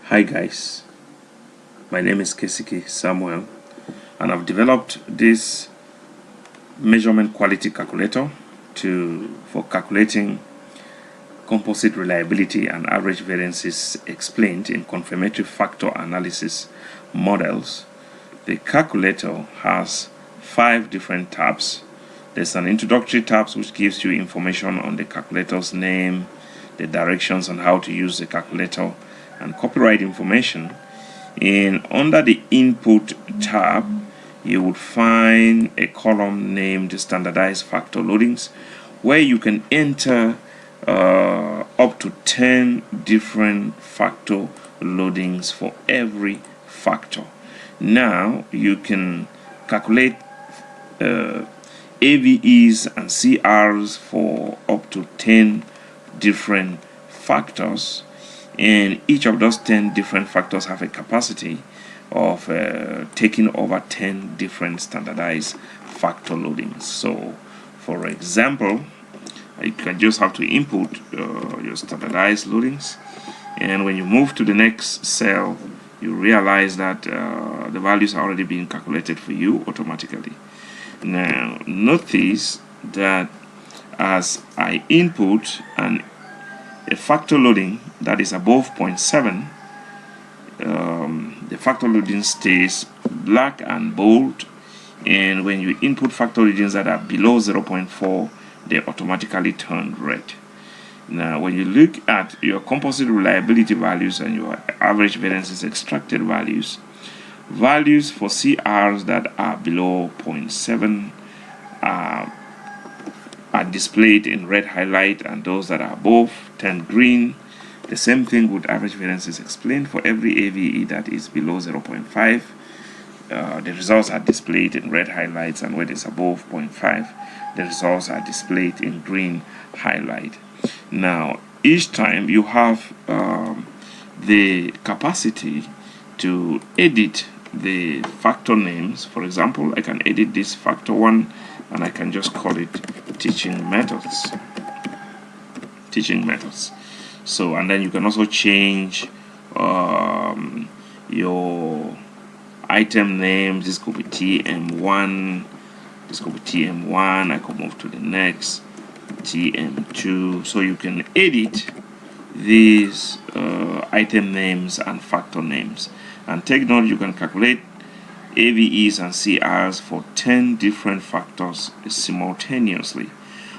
Hi guys, my name is Kesiki Samuel and I've developed this measurement quality calculator for calculating composite reliability and average variances explained in confirmatory factor analysis models. The calculator has 5 different tabs. There's an introductory tab which gives you information on the calculator's name, the directions on how to use the calculator, and copyright information. Under the input tab, you would find a column named standardized factor loadings, where you can enter up to 10 different factor loadings for every factor. Now you can calculate AVEs and CRs for up to 10 different factors, and each of those 10 different factors have a capacity of taking over 10 different standardized factor loadings. So for example, you can just have to input your standardized loadings, and when you move to the next cell, you realize that the values are already being calculated for you automatically. Now notice that as I input a factor loading that is above 0.7, the factor loading stays black and bold, and when you input factor loadings that are below 0.4, they automatically turn red. Now when you look at your composite reliability values and your average variances extracted values for CRs that are below 0.7 are displayed in red highlight, and those that are above turn green. The same thing with average variances explained for every AVE that is below 0.5. The results are displayed in red highlights, and when it's above 0.5, the results are displayed in green highlight. Now each time you have the capacity to edit the factor names. For example, I can edit this factor 1 and I can just call it teaching methods. So, and then you can also change your item names. This could be TM1, this could be TM1. I could move to the next, TM2. So you can edit these item names and factor names. And take note, you can calculate AVEs and CRs for 10 different factors simultaneously.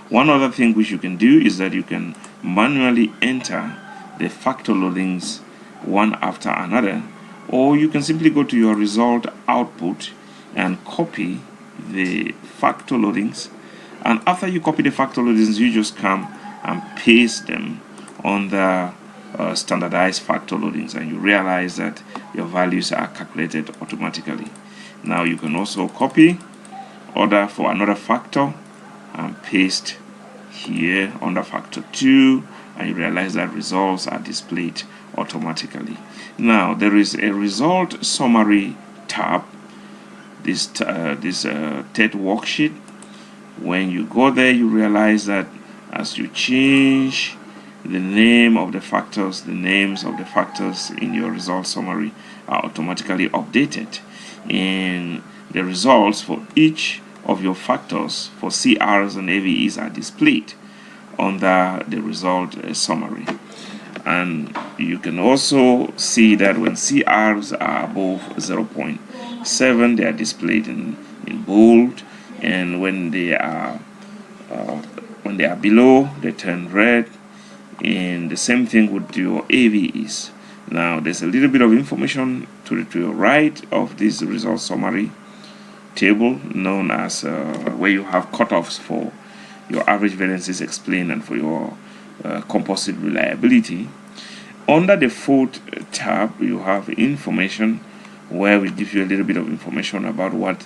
One other thing which you can do is that you can manually enter the factor loadings one after another, or you can simply go to your result output and copy the factor loadings, and after you copy the factor loadings, you just come and paste them on the standardized factor loadings, and you realize that your values are calculated automatically. Now you can also copy order for another factor and paste here under factor 2, and you realize that results are displayed automatically. Now there is a result summary tab, this third worksheet. When you go there, you realize that as you change the name of the factors, the names of the factors in your result summary are automatically updated, and the results for each of your factors for CRs and AVEs are displayed under the result summary. And you can also see that when CRs are above 0.7, they are displayed in bold, and when they are below, they turn red. And the same thing with your AVEs. Now there's a little bit of information to your right of this result summary table, known as where you have cutoffs for your average variances explained and for your composite reliability. Under the fourth tab, you have information where we give you a little bit of information about what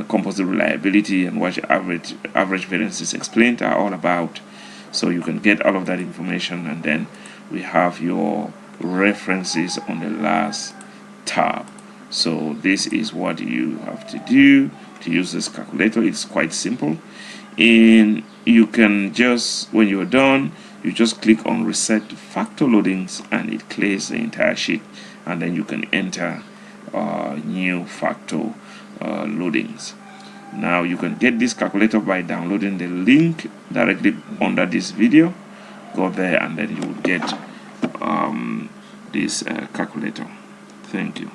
composite reliability and what your average variances explained are all about. So you can get all of that information, and then we have your references on the last tab. So this is what you have to do to use this calculator. It's quite simple, and you can just, when you're done, you just click on reset factor loadings and it clears the entire sheet, and then you can enter new factor loadings. Now you can get this calculator by downloading the link directly under this video. Go there and then you will get this calculator. Thank you.